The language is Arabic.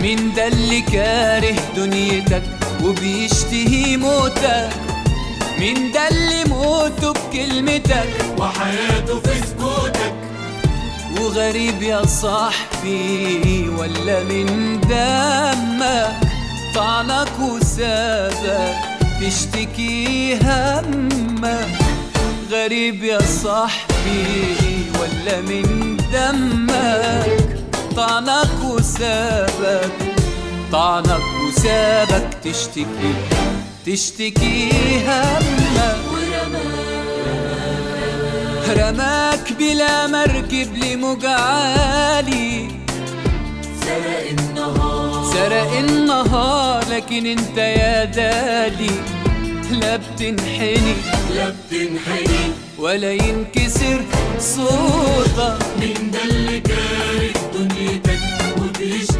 مين ده اللي كاره دنيتك وبيشتهي موتك؟ مين ده اللي موته بكلمتك وحياته في سكوتك؟ وغريب يا صاحبي ولا من دمك طعنك وسابك تشتكي همك؟ غريب يا صاحبي ولا من دمك طعنك وسابك تشتكي همك؟ رماك بلا مركب لموج عالي، سرق النهار لكن انت يا دالي لا بتنحني ولا ينكسر صوتك. مين ده اللي كاره دنيتك وبيشتهي